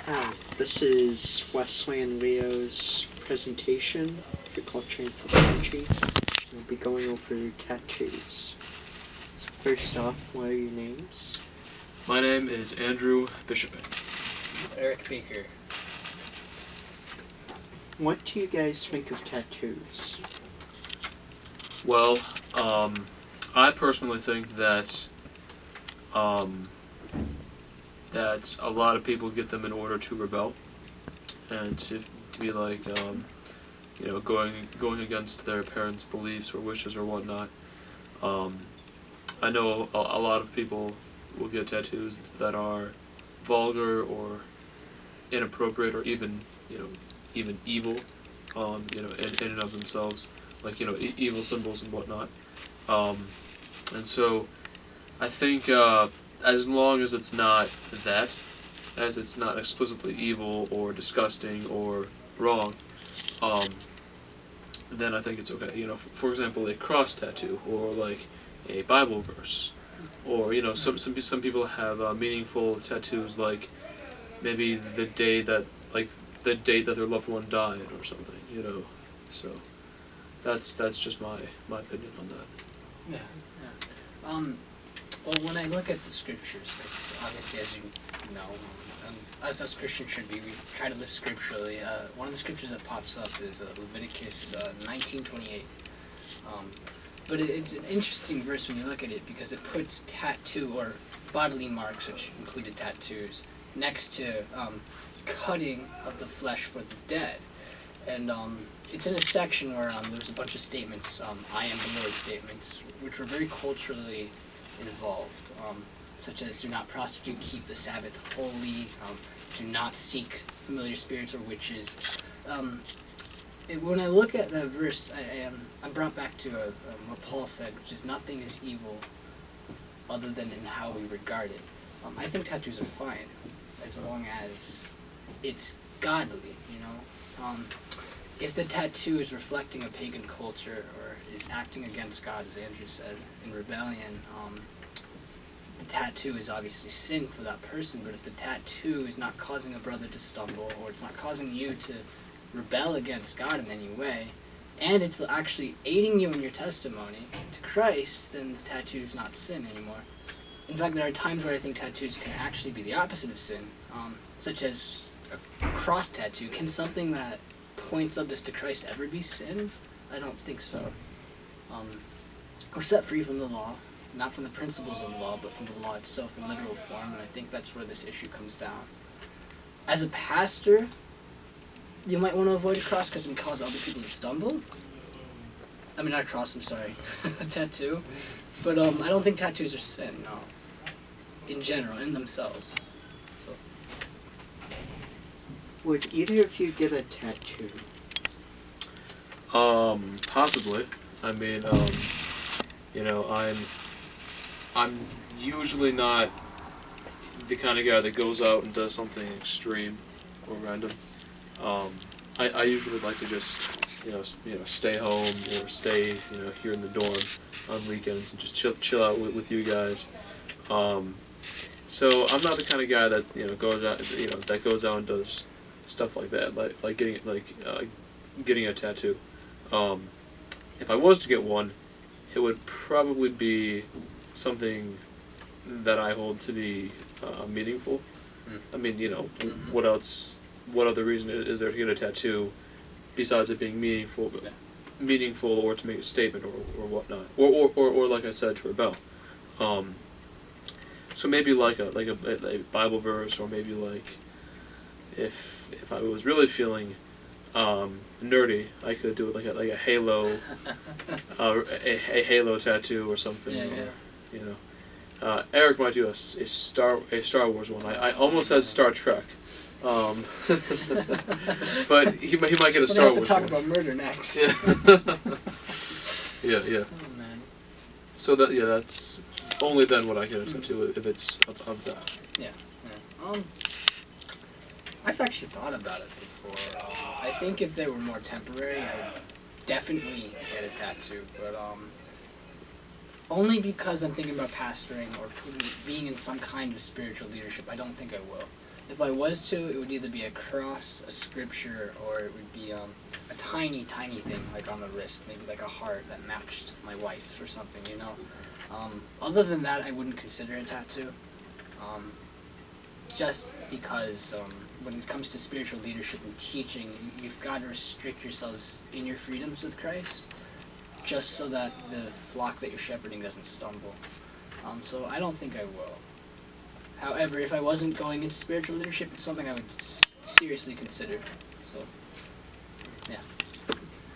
Hi, this is Wesley and Leo's presentation for Culture Anthropology. We'll be going over tattoos. So first off, what are your names? My name is Andrew Bishop. Eric Baker. What do you guys think of tattoos? Well, I personally think that that a lot of people get them in order to rebel and to be like, going against their parents' beliefs or wishes or whatnot. I know a lot of people will get tattoos that are vulgar or inappropriate or even evil, in and of themselves, like evil symbols and whatnot. And so I think as long as it's not that, as it's not explicitly evil or disgusting or wrong, then I think it's okay. For example, a cross tattoo or like a Bible verse, or some people have meaningful tattoos, like maybe the date that their loved one died or something. So that's just my opinion on that. Yeah. Well, when I look at the scriptures, because obviously, as you know, as us Christians should be, we try to live scripturally. One of the scriptures that pops up is Leviticus 19:28. But it's an interesting verse when you look at it, because it puts tattoo or bodily marks, which included tattoos, next to cutting of the flesh for the dead. And it's in a section where there's a bunch of statements, I am the Lord statements, which were very culturally involved, such as do not prostitute, keep the Sabbath holy, do not seek familiar spirits or witches. When I look at the verse, I'm brought back to what Paul said, which is nothing is evil other than in how we regard it. I think tattoos are fine, as long as it's godly, If the tattoo is reflecting a pagan culture or is acting against God, as Andrew said, in rebellion, the tattoo is obviously sin for that person. But if the tattoo is not causing a brother to stumble, or it's not causing you to rebel against God in any way, and it's actually aiding you in your testimony to Christ, then the tattoo is not sin anymore. In fact, there are times where I think tattoos can actually be the opposite of sin, such as a cross tattoo. Can something that points others to Christ ever be sin? I don't think so. We're set free from the law, not from the principles of the law, but from the law itself in literal form, and I think that's where this issue comes down. As a pastor, you might want to avoid a cross because it can cause other people to stumble. I mean, not a cross, I'm sorry, a tattoo. But I don't think tattoos are sin, no. In general, in themselves. Would either of you get a tattoo? Possibly. I mean, I'm usually not the kind of guy that goes out and does something extreme or random. I usually like to just, stay home or stay, here in the dorm on weekends and just chill out with you guys. So I'm not the kind of guy that goes out and does stuff like that, like getting a tattoo. If I was to get one, it would probably be something that I hold to be meaningful. I mean, what else? What other reason is there to get a tattoo besides it being meaningful, or to make a statement, or whatnot, or like I said, to rebel. So maybe like a Bible verse, or maybe like if I was really feeling nerdy, I could do it like a halo, a halo tattoo or something. Yeah. Eric might do a Star Wars one. I almost said Star Trek. But he might get a Star Wars. We'll have to talk about murder next. Yeah. Yeah. Oh man. So that's only then would I get a tattoo, if it's of that. Yeah. I've actually thought about it before. I think if they were more temporary, I would definitely get a tattoo. But only because I'm thinking about pastoring or being in some kind of spiritual leadership, I don't think I will. If I was to, it would either be a cross, a scripture, or it would be a tiny, tiny thing like on the wrist, maybe like a heart that matched my wife or something, you know. Other than that, I wouldn't consider a tattoo. Just because when it comes to spiritual leadership and teaching, you've got to restrict yourselves in your freedoms with Christ, just so that the flock that you're shepherding doesn't stumble. So I don't think I will. However, if I wasn't going into spiritual leadership, it's something I would seriously consider.